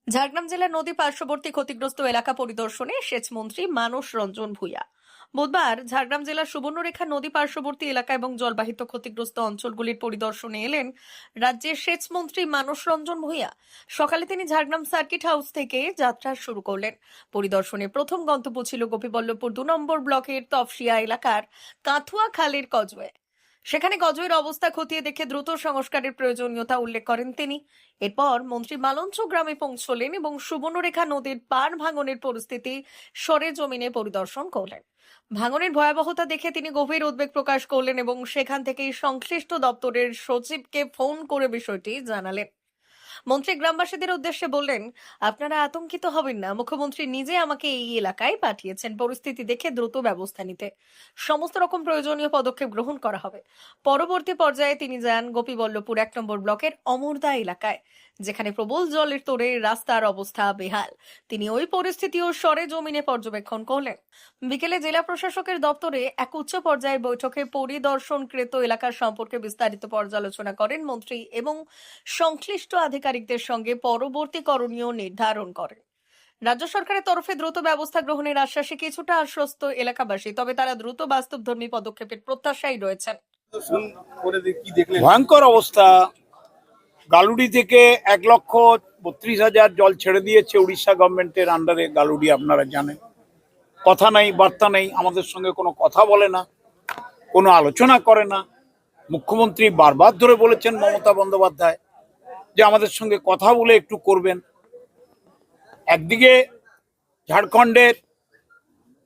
ঝাড়গ্রাম জেলার নদী পার্শ্ববর্তী ক্ষতিগ্রস্ত এলাকা পরিদর্শনে সেচ মন্ত্রী মানস রঞ্জন ভূঁইয়া বুধবার ঝাড়গ্রাম জেলার সুবর্ণরেখা নদী পার্শ্ববর্তী এলাকা এবং জলবাহিত ক্ষতিগ্রস্ত অঞ্চলগুলির পরিদর্শনে এলেন রাজ্যের সেচ মন্ত্রী মানস রঞ্জন ভূঁইয়া। সকালে তিনি ঝাড়গ্রাম সার্কিট হাউস থেকে যাত্রা শুরু করলেন। পরিদর্শনে প্রথম গন্তব্য ছিল গোপীবল্লভপুর 2 নম্বর ব্লকের তফসিয়া এলাকার কাথুয়া খালের কজওয়ে। সেখানে গজয়ের অবস্থা খতিয়ে দেখে দ্রুত সংস্কারের প্রয়োজনীয়তা উল্লেখ করেন তিনি। এরপর মন্ত্রী মালঞ্চ গ্রামে পৌঁছলেন এবং সুবর্ণরেখা নদীর পাড় ভাঙনের পরিস্থিতি সরেজমিনে পরিদর্শন করলেন। ভাঙনের ভয়াবহতা দেখে তিনি গভীর উদ্বেগ প্রকাশ করলেন এবং সেখান থেকেই সংশ্লিষ্ট দপ্তরের সচিবকে ফোন করে বিষয়টি জানালেন। মন্ত্রী গ্রামবাসীদের উদ্দেশ্যে বললেন, আপনারা আতঙ্কিত হবেন না, মুখ্যমন্ত্রী নিজে আমাকে এই এলাকায় পাঠিয়েছেন পরিস্থিতি দেখে দ্রুত ব্যবস্থা নিতে। সমস্ত রকম প্রয়োজনীয় পদক্ষেপ গ্রহণ করা হবে। পরবর্তী পর্যায়ে তিনি যান গোপীবল্লভপুর 1 নম্বর ব্লকের অমরদা এলাকায়, যেখানে প্রবল জলের তোড়ে রাস্তার অবস্থা বেহাল। তিনি ওই পরিস্থিতিও সরেজমিনে পর্যবেক্ষণ করলেন। বিকেলে জেলা প্রশাসকের দপ্তরে এক উচ্চ পর্যায়ের বৈঠকে পরিদর্শনকৃত এলাকার সম্পর্কে বিস্তারিত পর্যালোচনা করেন মন্ত্রী এবং সংশ্লিষ্ট আধিকারিকদের সঙ্গে পরবর্তী করণীয় নির্ধারণ করেন। রাজ্য সরকারের তরফে দ্রুত ব্যবস্থা গ্রহণের আশ্বাসে কিছুটা আশ্বস্ত এলাকাবাসী, তবে তারা দ্রুত বাস্তবধর্মী পদক্ষেপের প্রত্যাশায় রয়েছেন। ভয়ঙ্কর অবস্থা। গালুডি থেকে 1,32,000 জল ছেড়ে দিয়েছে উড়িষ্যা গভর্নমেন্টের আন্ডারে। গালুডি আপনারা জানেন, কথা নাই বার্তা নেই, আমাদের সঙ্গে কোনো কথা বলে না, কোনো আলোচনা করে না। মুখ্যমন্ত্রী বারবার ধরে বলেছেন মমতা বন্দ্যোপাধ্যায় যে আমাদের সঙ্গে কথা বলে একটু করবেন। একদিকে ঝাড়খণ্ডের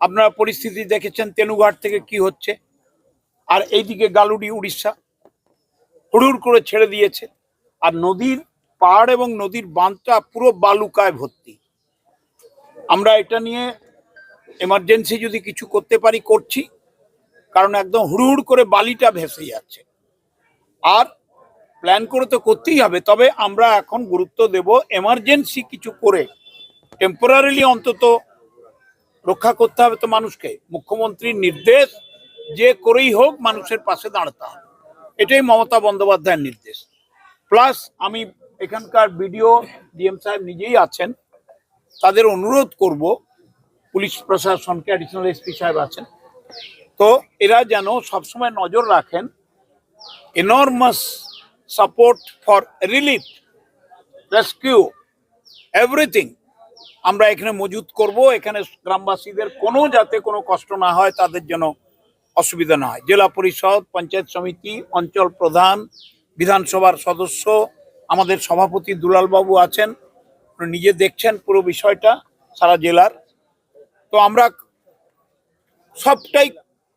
আপনারা পরিস্থিতি দেখেছেন, তেনুঘাট থেকে কি হচ্ছে, আর এইদিকে গালুডি উড়িষ্যা হুড়ুড় করে ছেড়ে দিয়েছে। আর নদীর পাড় এবং নদীর বাঁধটা পুরো বালুকায় ভর্তি। আমরা এটা নিয়ে এমার্জেন্সি যদি কিছু করতে পারি করছি, কারণ একদম হুড়ুড় করে বালিটা ভেসে যাচ্ছে। আর প্ল্যান করে তো করতেই হবে, তবে আমরা এখন গুরুত্ব দেব এমার্জেন্সি কিছু করে টেম্পোরারিলি অন্তত রক্ষা করতে হবে তো মানুষকে। মুখ্যমন্ত্রীর নির্দেশ যে করেই হোক মানুষের পাশে দাঁড়াতে হবে, এটাই মমতা বন্দ্যোপাধ্যায়ের নির্দেশ। প্লাস আমি এখানকার বিডিও ডিএম সাহেব নিজেই আছেন, তাদের অনুরোধ করব, পুলিশ প্রশাসনকে, অ্যাডিশনাল এসপি সাহেব আছেন, তো এরা যেন সবসময় নজর রাখেন। Enormous support for relief, rescue, everything আমরা এখানে মজুত করব। এখানে গ্রামবাসীদের কোনো যাতে কোনো কষ্ট না হয়, তাদের যেন অসুবিধা না হয়। জেলা পরিষদ, পঞ্চায়েত সমিতি, অঞ্চল প্রধান, বিধানসভার সদস্য, আমাদের সভাপতি দুলালবাবু আছেন, নিজে দেখছেন পুরো বিষয়টা সারা জেলার। তো আমরা সবটাই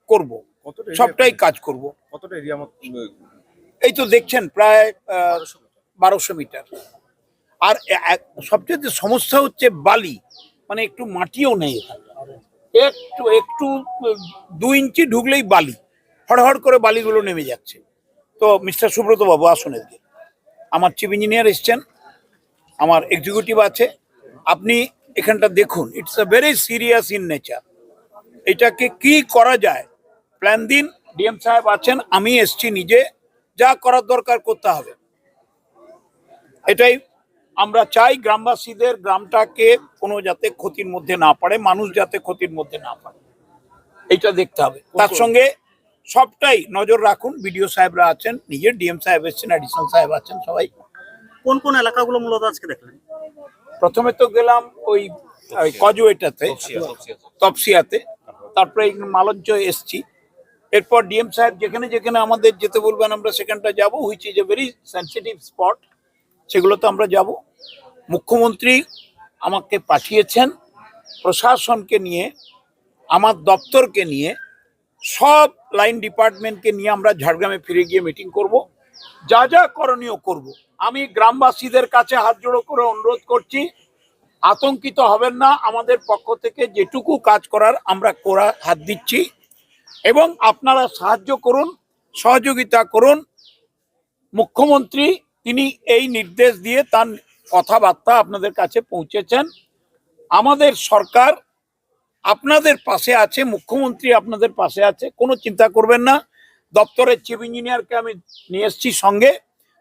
করব, সবটাই কাজ করব। কতটা এরিয়া? এই তো দেখছেন প্রায় 1200 মিটার। আর সবচেয়ে সমস্যা হচ্ছে বালি, মানে একটু মাটিও নেই এখানে। একটু একটু 2 ইঞ্চি ঢুকলেই বালি, হড়হড় করে বালিগুলো নেমে যাচ্ছে। তো মিস্টার সুব্রত বাবু আসুন, এদিকে আমার চিফ ইঞ্জিনিয়ার এসছেন, আমার এক্সিকিউটিভ আছে, আপনি এখানটা দেখুন। It's a very serious in nature. এটাকে কি করা যায় প্ল্যান দিন। ডিএম সাহেব আছেন, আমি এসছি নিজে, যা করার দরকার করতে হবে। এটাই আমরা চাই, গ্রামবাসীদের গ্রামটাকে কোনো যাতে ক্ষতির মধ্যে না পড়ে, মানুষ যাতে ক্ষতির মধ্যে না পড়ে, এইটা দেখতে হবে। তার সঙ্গে সবটাই নজর রাখুন। বিডিও সাহেবরা আছেন, নিজের ডিএম সাহেব এসছেন, অ্যাডিশনাল সাহেব আছেন, সবাই। কোন কোন এলাকাগুলো মূলত আজকে দেখলেন? প্রথমে তো গেলাম ওই কজওয়েটাতে, তপসিয়াতে, তারপরে মালঞ্চ এসছি। এরপর ডিএম সাহেব যেখানে যেখানে আমাদের যেতে বলবেন আমরা সেখানটা যাব, which is a very sensitive spot, সেগুলো তো আমরা যাব। মুখ্যমন্ত্রী আমাকে পাঠিয়েছেন প্রশাসনকে নিয়ে, আমার দপ্তরকে নিয়ে, সব লাইন ডিপার্টমেন্টকে নিয়ে আমরা ঝাড়গ্রামে ফিরে গিয়ে মিটিং করব, যা যা করণীয় করব। আমি গ্রামবাসীদের কাছে হাত জোড়ো করে অনুরোধ করছি, আতঙ্কিত হবেন না। আমাদের পক্ষ থেকে যেটুকু কাজ করার আমরা হাত দিচ্ছি, এবং আপনারা সাহায্য করুন, সহযোগিতা করুন। মুখ্যমন্ত্রী তিনি এই নির্দেশ দিয়ে তার কথাবার্তা আপনাদের কাছে পৌঁছেছেন। আমাদের সরকার আপনাদের পাশে আছে, মুখ্যমন্ত্রী আপনাদের পাশে আছে, কোনো চিন্তা করবেন না। দপ্তরের চিফ ইঞ্জিনিয়ারকে আমি নিয়ে এসেছি সঙ্গে,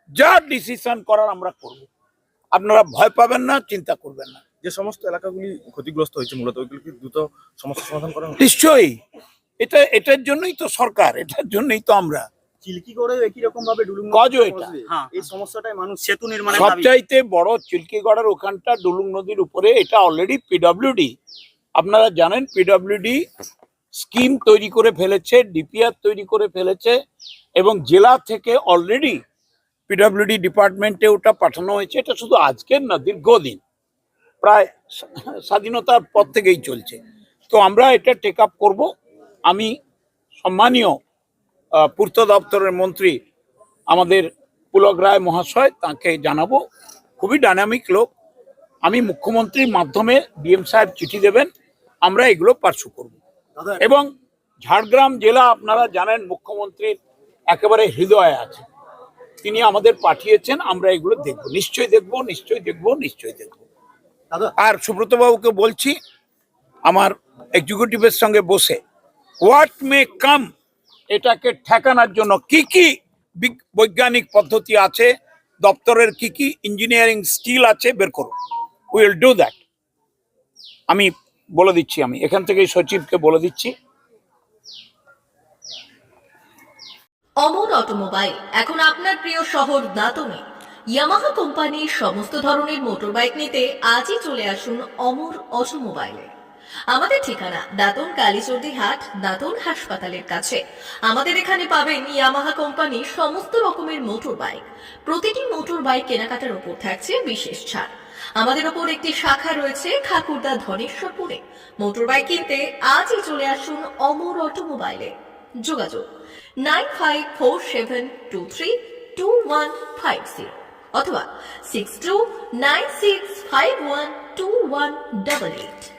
যা ডিসিশন করার আমরা করব। আপনারা ভয় পাবেন না, চিন্তা করবেন না। যে সমস্ত এলাকাগুলি ক্ষতিগ্রস্ত হয়েছে মূলত ওইগুলি কি দ্রুত সমস্যা সমাধান করা হবে? নিশ্চয়ই, এটার জন্যই তো সরকার, এটার জন্যই তো আমরা। চিল্কি করে একই রকম ভাবে ডুলুং কাজও এটা। হ্যাঁ, এই সমস্যাটাই মানুষ সেতু নির্মাণের দাবি। সবচাইতে বড় চিল্কিগড়ের ওখানটা ডুলুং নদীর উপরে, এটা অলরেডি পিডব্লিউডি, আপনারা জানেন পিডব্লিউডি স্কিম তৈরি করে ফেলেছে, ডিপিআর তৈরি করে ফেলেছে, এবং জেলা থেকে অলরেডি পিডব্লিউডি ডিপার্টমেন্টে ওটা পাঠানো হয়েছে। এটা শুধু আজকের না, দীর্ঘদিন, প্রায় স্বাধীনতার পর থেকেই চলছে। তো আমরা এটা টেক আপ করবো। আমি সম্মানীয় পূর্ত দপ্তরের মন্ত্রী আমাদের পুলক রায় মহাশয়, তাকে জানাবো, খুবই ডাইনামিক লোক। আমি মুখ্যমন্ত্রীর মাধ্যমে ডিএম সাহেব চিঠি দেবেন, আমরা এগুলো পার্সু করব। এবং ঝাড়গ্রাম জেলা আপনারা জানেন মুখ্যমন্ত্রীর একেবারে হৃদয়ে আছে, তিনি আমাদের পাঠিয়েছেন, আমরা এগুলো দেখব, নিশ্চয়ই দেখব, নিশ্চয়ই দেখব, নিশ্চয়ই দেখব। আর সুব্রত বাবুকে বলছি আমার এক্সিকিউটিভের সঙ্গে বসে হোয়াট মে কাম, এটাকে ঠেকানোর জন্য কি কি বৈজ্ঞানিক পদ্ধতি আছে, দপ্তরের কি কি ইঞ্জিনিয়ারিং স্কিল আছে বের করুন, উইল ডু দ্যাট। আমি বলে দিচ্ছি, আমি এখান থেকে সচিবকে বলে দিচ্ছি। অমর অটোমোবাইল এখন আপনার প্রিয় শহর দাঁতনে। ইয়ামাহা কোম্পানির সমস্ত ধরনের মোটরবাইক নিতে আজই চলে আসুন অমর অটোমোবাইলে। আমাদের ঠিকানা দাঁতন কালীচর্দি হাট, দাঁতন হাসপাতালের কাছে। আমাদের এখানে পাবেন ইয়ামাহা কোম্পানির সমস্ত রকমের মোটর বাইক। প্রতিটি মোটর বাইক কেনাকাটার উপর থাকছে বিশেষ ছাড়। আমাদের ওপর একটি শাখা রয়েছে খাকুরদা ধনেশ্বরপুরে। মোটর বাইক কিনতে আজই চলে আসুন অমর অটোমোবাইলে। যোগাযোগ 9547232150 অথবা 6296512188।